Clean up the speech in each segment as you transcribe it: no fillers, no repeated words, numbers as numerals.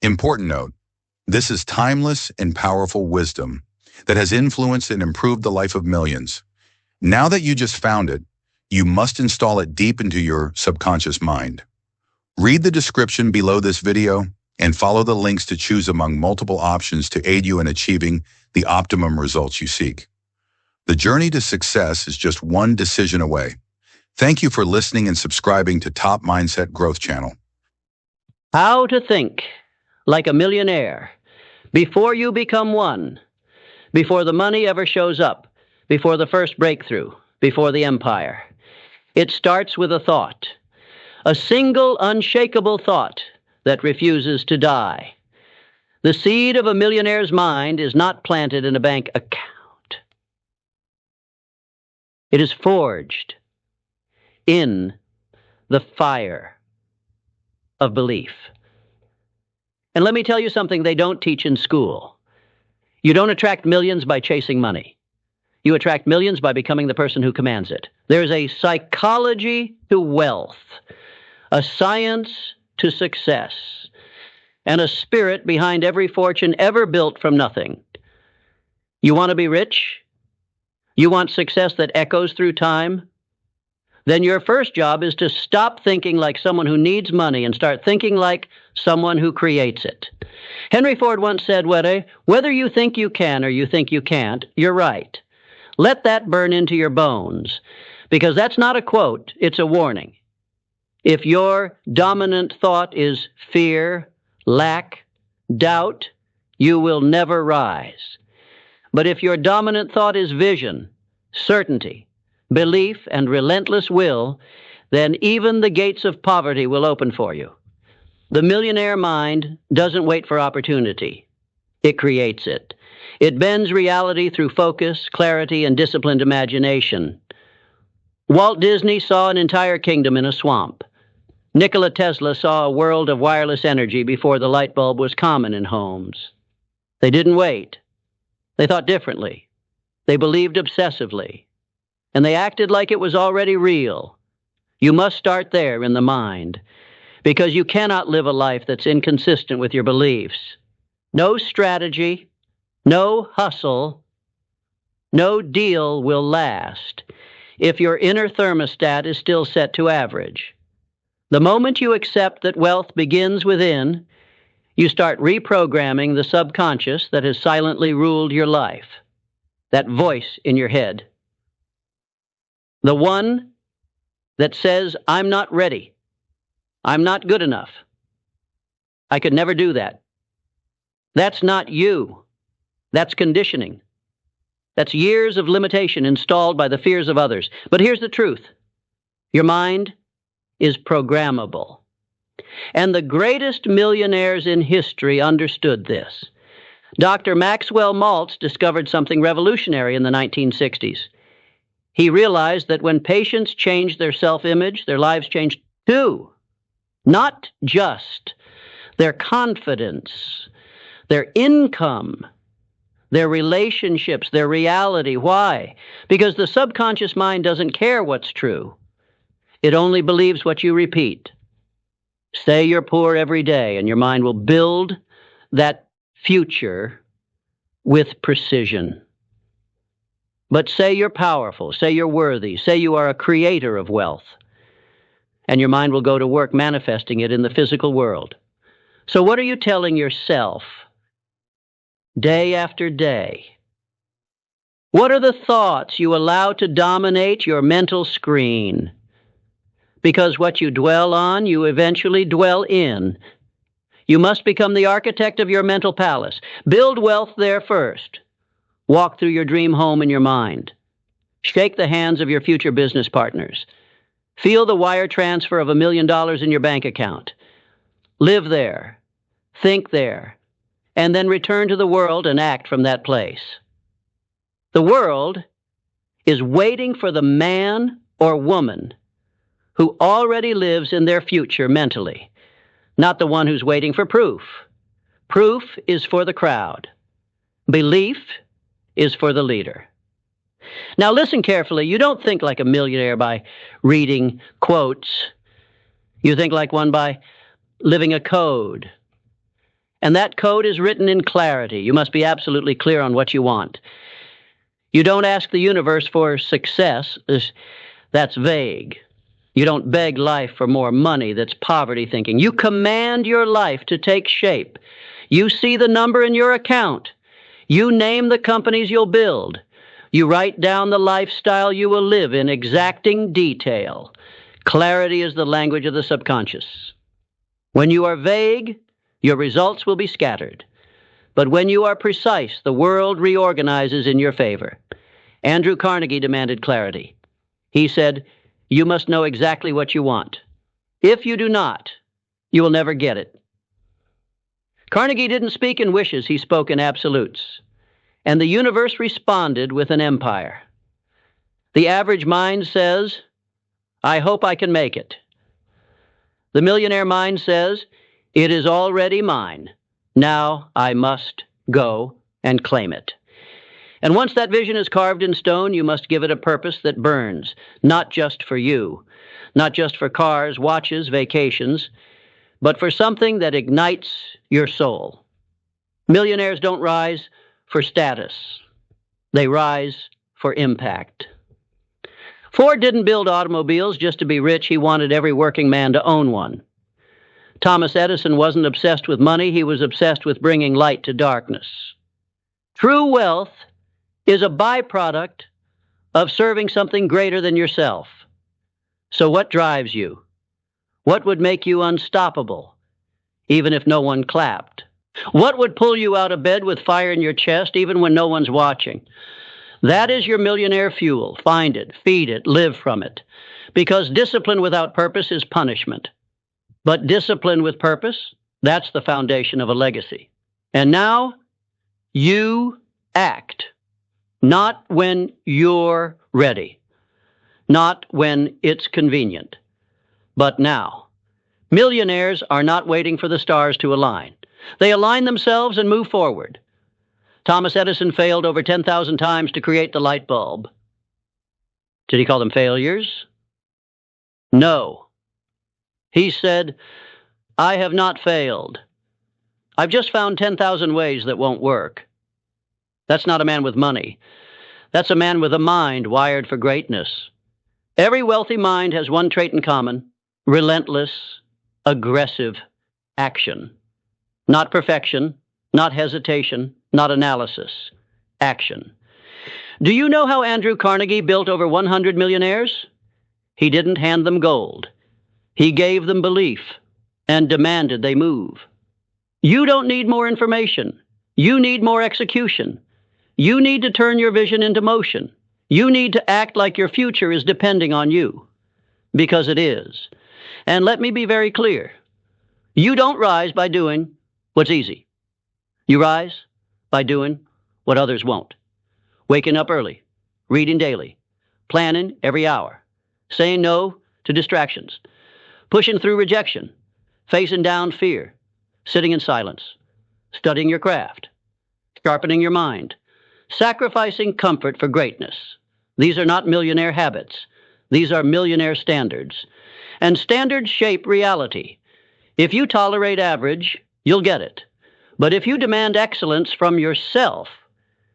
Important note, this is timeless and powerful wisdom that has influenced and improved the life of millions. Now that you just found it, you must install it deep into your subconscious mind. Read the description below this video and follow the links to choose among multiple options to aid you in achieving the optimum results you seek. The journey to success is just one decision away. Thank you for listening and subscribing to Top Mindset Growth Channel. How to think like a millionaire before you become one, before the money ever shows up, before the first breakthrough, before the empire. It starts with a thought, a single unshakable thought that refuses to die. The seed of a millionaire's mind is not planted in a bank account. It is forged in the fire of belief. And let me tell you something they don't teach in school. You don't attract millions by chasing money. You attract millions by becoming the person who commands it. There's a psychology to wealth, a science to success, and a spirit behind every fortune ever built from nothing. You want to be rich? You want success that echoes through time? Then your first job is to stop thinking like someone who needs money and start thinking like someone who creates it. Henry Ford once said, whether you think you can or you think you can't, you're right. Let that burn into your bones, because that's not a quote, it's a warning. If your dominant thought is fear, lack, doubt, you will never rise. But if your dominant thought is vision, certainty, belief, and relentless will, then even the gates of poverty will open for you. The millionaire mind doesn't wait for opportunity. It creates it. It bends reality through focus, clarity, and disciplined imagination. Walt Disney saw an entire kingdom in a swamp. Nikola Tesla saw a world of wireless energy before the light bulb was common in homes. They didn't wait. They thought differently. They believed obsessively. And they acted like it was already real. You must start there in the mind, because you cannot live a life that's inconsistent with your beliefs. No strategy, no hustle, no deal will last if your inner thermostat is still set to average. The moment you accept that wealth begins within, you start reprogramming the subconscious that has silently ruled your life, that voice in your head. The one that says, I'm not ready. I'm not good enough. I could never do that. That's not you. That's conditioning. That's years of limitation installed by the fears of others. But here's the truth. Your mind is programmable. And the greatest millionaires in history understood this. Dr. Maxwell Maltz discovered something revolutionary in the 1960s. He realized that when patients changed their self-image, their lives changed too. Not just their confidence, their income, their relationships, their reality. Why? Because the subconscious mind doesn't care what's true. It only believes what you repeat. Say you're poor every day, and your mind will build that future with precision. But say you're powerful, say you're worthy, say you are a creator of wealth, and your mind will go to work manifesting it in the physical world. So what are you telling yourself day after day? What are the thoughts you allow to dominate your mental screen? Because what you dwell on, you eventually dwell in. You must become the architect of your mental palace. Build wealth there first. Walk through your dream home in your mind. Shake the hands of your future business partners. Feel the wire transfer of $1 million in your bank account. Live there. Think there. And then return to the world and act from that place. The world is waiting for the man or woman who already lives in their future mentally, not the one who's waiting for proof. Proof is for the crowd. Belief is for the leader. Now listen carefully. You don't think like a millionaire by reading quotes. You think like one by living a code. And that code is written in clarity. You must be absolutely clear on what you want. You don't ask the universe for success. That's vague. You don't beg life for more money. That's poverty thinking. You command your life to take shape. You see the number in your account. You name the companies you'll build. You write down the lifestyle you will live in exacting detail. Clarity is the language of the subconscious. When you are vague, your results will be scattered. But when you are precise, the world reorganizes in your favor. Andrew Carnegie demanded clarity. He said, "You must know exactly what you want. If you do not, you will never get it." Carnegie didn't speak in wishes, he spoke in absolutes. And the universe responded with an empire. The average mind says, "I hope I can make it." The millionaire mind says, "It is already mine. Now I must go and claim it." And once that vision is carved in stone, you must give it a purpose that burns, not just for you, not just for cars, watches, vacations, but for something that ignites your soul. Millionaires don't rise for status. They rise for impact. Ford didn't build automobiles just to be rich. He wanted every working man to own one. Thomas Edison wasn't obsessed with money. He was obsessed with bringing light to darkness. True wealth is a byproduct of serving something greater than yourself. So what drives you? What would make you unstoppable, even if no one clapped? What would pull you out of bed with fire in your chest, even when no one's watching? That is your millionaire fuel. Find it, feed it, live from it. Because discipline without purpose is punishment. But discipline with purpose, that's the foundation of a legacy. And now, you act. Not when you're ready. Not when it's convenient. But now. Millionaires are not waiting for the stars to align. They align themselves and move forward. Thomas Edison failed over 10,000 times to create the light bulb. Did he call them failures? No. He said, "I have not failed. I've just found 10,000 ways that won't work." That's not a man with money. That's a man with a mind wired for greatness. Every wealthy mind has one trait in common: relentless, aggressive action. Not perfection, not hesitation, not analysis. Action. Do you know how Andrew Carnegie built over 100 millionaires? He didn't hand them gold. He gave them belief and demanded they move. You don't need more information. You need more execution. You need to turn your vision into motion. You need to act like your future is depending on you, because it is. And let me be very clear. You don't rise by doing what's easy. You rise by doing what others won't. Waking up early, reading daily, planning every hour, saying no to distractions, pushing through rejection, facing down fear, sitting in silence, studying your craft, sharpening your mind, sacrificing comfort for greatness. These are not millionaire habits. These are millionaire standards. And standards shape reality. If you tolerate average, you'll get it. But if you demand excellence from yourself,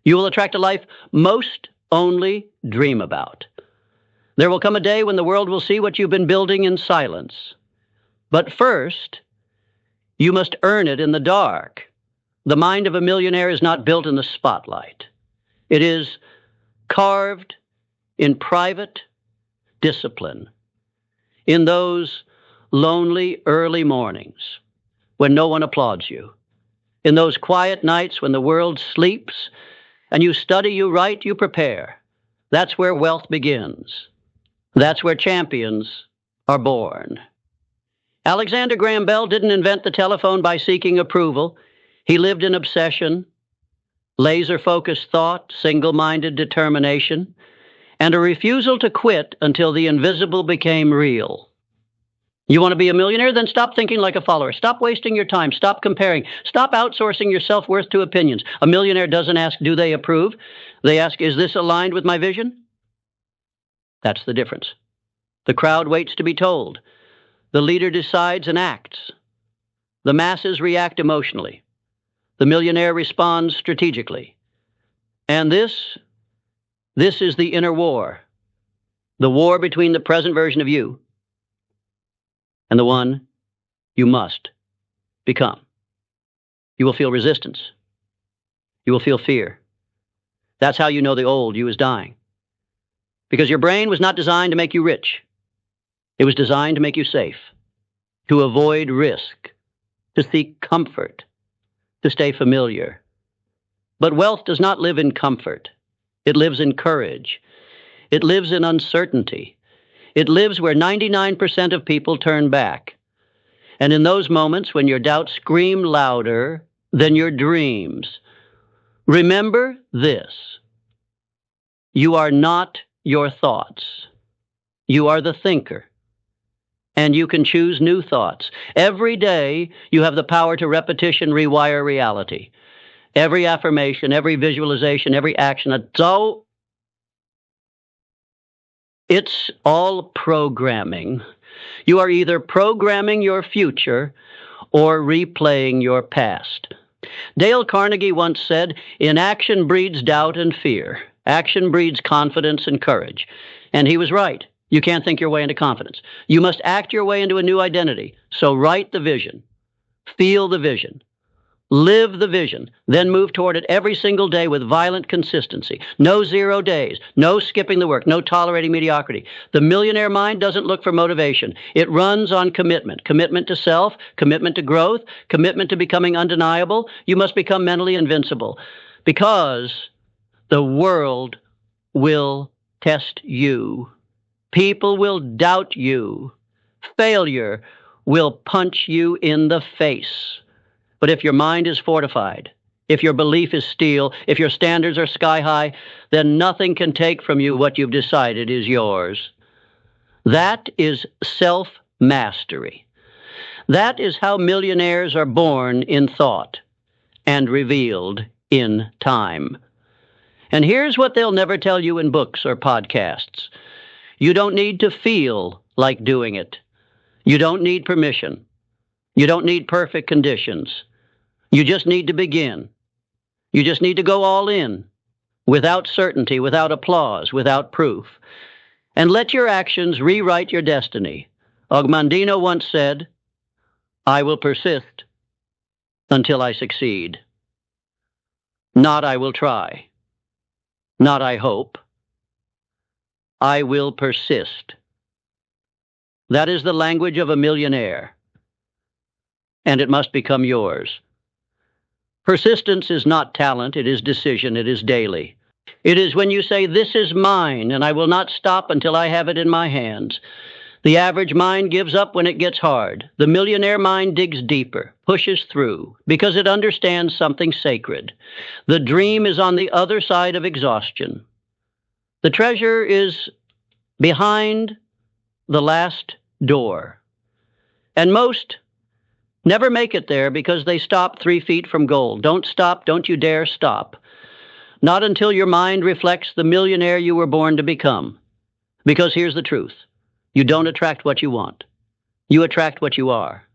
you will attract a life most only dream about. There will come a day when the world will see what you've been building in silence. But first, you must earn it in the dark. The mind of a millionaire is not built in the spotlight. It is carved in private discipline, in those lonely early mornings when no one applauds you, in those quiet nights when the world sleeps and you study, you write, you prepare. That's where wealth begins. That's where champions are born. Alexander Graham Bell didn't invent the telephone by seeking approval. He lived in obsession, laser-focused thought, single-minded determination, and a refusal to quit until the invisible became real. You want to be a millionaire? Then stop thinking like a follower. Stop wasting your time. Stop comparing. Stop outsourcing your self-worth to opinions. A millionaire doesn't ask, do they approve? They ask, is this aligned with my vision? That's the difference. The crowd waits to be told. The leader decides and acts. The masses react emotionally. The millionaire responds strategically. And this is the inner war, the war between the present version of you and the one you must become. You will feel resistance. You will feel fear. That's how you know the old you is dying. Because your brain was not designed to make you rich. It was designed to make you safe, to avoid risk, to seek comfort, to stay familiar. But wealth does not live in comfort. It lives in courage. It lives in uncertainty. It lives where 99% of people turn back. And in those moments when your doubts scream louder than your dreams, remember this: you are not your thoughts. You are the thinker. And you can choose new thoughts. Every day, you have the power to repetition rewire reality. Every affirmation, every visualization, every action. It's all programming. You are either programming your future or replaying your past. Dale Carnegie once said, "Inaction breeds doubt and fear. Action breeds confidence and courage." And he was right. You can't think your way into confidence. You must act your way into a new identity. So write the vision, feel the vision, live the vision, then move toward it every single day with violent consistency. No 0 days, no skipping the work, no tolerating mediocrity. The millionaire mind doesn't look for motivation. It runs on commitment. Commitment to self, commitment to growth, commitment to becoming undeniable. You must become mentally invincible because the world will test you. People will doubt you. Failure will punch you in the face. But if your mind is fortified, if your belief is steel, if your standards are sky high, then nothing can take from you what you've decided is yours. That is self-mastery. That is how millionaires are born in thought and revealed in time. And here's what they'll never tell you in books or podcasts. You don't need to feel like doing it. You don't need permission. You don't need perfect conditions. You just need to begin. You just need to go all in, without certainty, without applause, without proof. And let your actions rewrite your destiny. Ogmandino once said, "I will persist until I succeed. Not I will try. Not I hope. I will persist." That is the language of a millionaire, and it must become yours. Persistence is not talent, it is decision, it is daily. It is when you say, "This is mine, and I will not stop until I have it in my hands." The average mind gives up when it gets hard. The millionaire mind digs deeper, pushes through, because it understands something sacred. The dream is on the other side of exhaustion. The treasure is behind the last door. And most never make it there because they stop 3 feet from goal. Don't stop, don't you dare stop. Not until your mind reflects the millionaire you were born to become. Because here's the truth. You don't attract what you want. You attract what you are.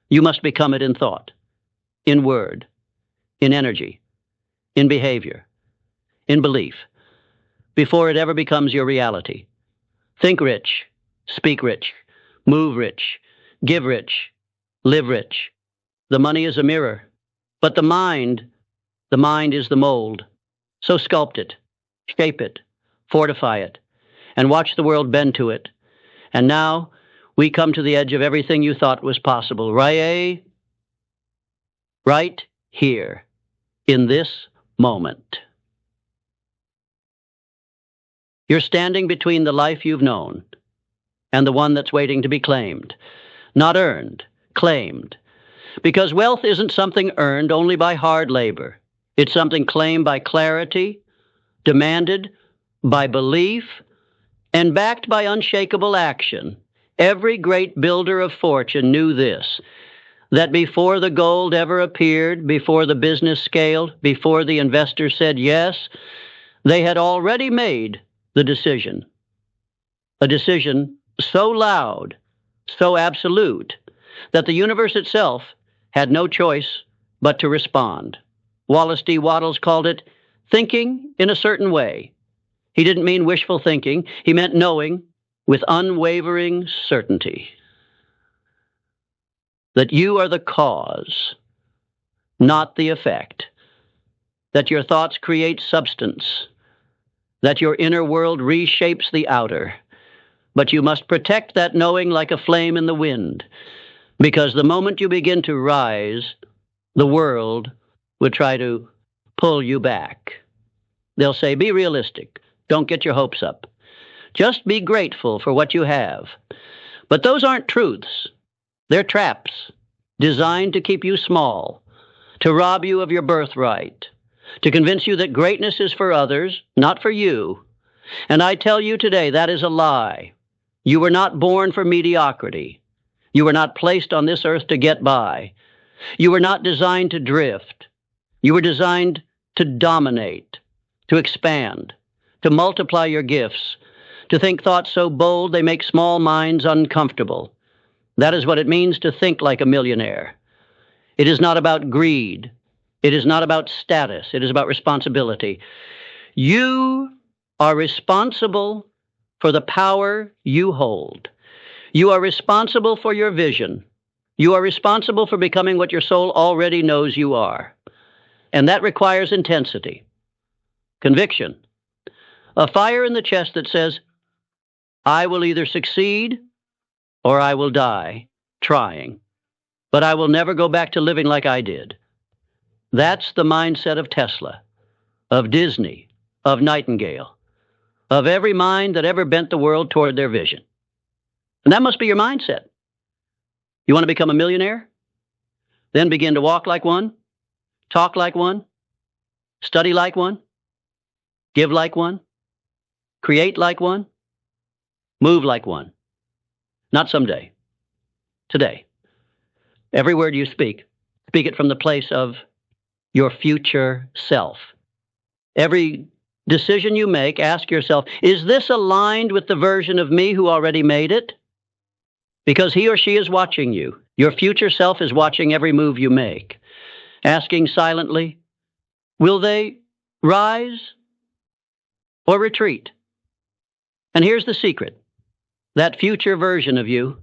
You must become it in thought, in word, in energy, in behavior, in belief, before it ever becomes your reality. Think rich, speak rich, move rich, give rich, live rich. The money is a mirror, but the mind is the mold. So sculpt it, shape it, fortify it, and watch the world bend to it. And now we come to the edge of everything you thought was possible. Right here, in this moment. You're standing between the life you've known and the one that's waiting to be claimed. Not earned, claimed. Because wealth isn't something earned only by hard labor. It's something claimed by clarity, demanded by belief, and backed by unshakable action. Every great builder of fortune knew this, that before the gold ever appeared, before the business scaled, before the investor said yes, they had already made the decision. A decision so loud, so absolute, that the universe itself had no choice but to respond. Wallace D. Wattles called it thinking in a certain way. He didn't mean wishful thinking. He meant knowing with unwavering certainty that you are the cause, not the effect, that your thoughts create substance, that your inner world reshapes the outer. But you must protect that knowing like a flame in the wind, because the moment you begin to rise, the world would try to pull you back. They'll say, be realistic. Don't get your hopes up. Just be grateful for what you have. But those aren't truths. They're traps designed to keep you small, to rob you of your birthright, to convince you that greatness is for others, not for you. And I tell you today, that is a lie. You were not born for mediocrity. You were not placed on this earth to get by. You were not designed to drift. You were designed to dominate, to expand, to multiply your gifts, to think thoughts so bold they make small minds uncomfortable. That is what it means to think like a millionaire. It is not about greed. It is not about status. It is about responsibility. You are responsible for the power you hold. You are responsible for your vision. You are responsible for becoming what your soul already knows you are. And that requires intensity, conviction, a fire in the chest that says, I will either succeed or I will die trying, but I will never go back to living like I did. That's the mindset of Tesla, of Disney, of Nightingale, of every mind that ever bent the world toward their vision. And that must be your mindset. You want to become a millionaire? Then begin to walk like one, talk like one, study like one, give like one, create like one, move like one. Not someday, today. Every word you speak it from the place of your future self. Every decision you make, ask yourself, is this aligned with the version of me who already made it? Because he or she is watching you. Your future self is watching every move you make. Asking silently, will they rise or retreat? And here's the secret. That future version of you,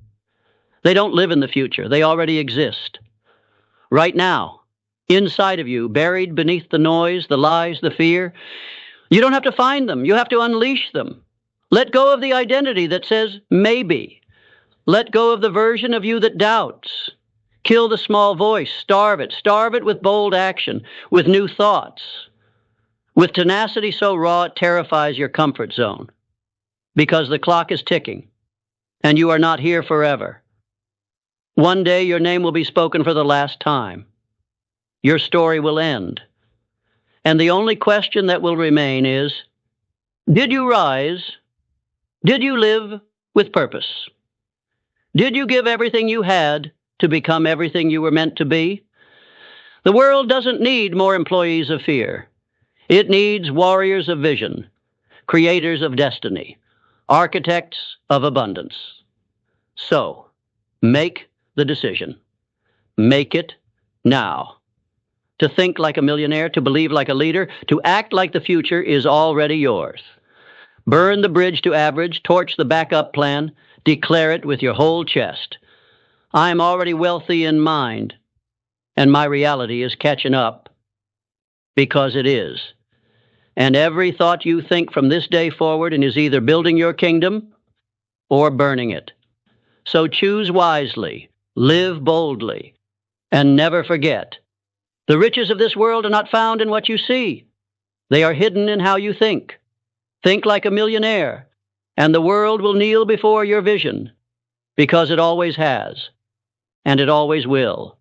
they don't live in the future. They already exist. Right now, inside of you, buried beneath the noise, the lies, the fear. You don't have to find them. You have to unleash them. Let go of the identity that says maybe. Let go of the version of you that doubts. Kill the small voice. Starve it with bold action, with new thoughts, with tenacity so raw it terrifies your comfort zone. Because the clock is ticking, and you are not here forever. One day your name will be spoken for the last time. Your story will end. And the only question that will remain is, did you rise? Did you live with purpose? Did you give everything you had to become everything you were meant to be? The world doesn't need more employees of fear. It needs warriors of vision, creators of destiny, architects of abundance. So, make the decision. Make it now. To think like a millionaire, to believe like a leader, to act like the future is already yours. Burn the bridge to average, torch the backup plan, declare it with your whole chest. I am already wealthy in mind, and my reality is catching up, because it is. And every thought you think from this day forward is either building your kingdom or burning it. So choose wisely, live boldly, and never forget, the riches of this world are not found in what you see. They are hidden in how you think. Think like a millionaire, and the world will kneel before your vision, because it always has, and it always will.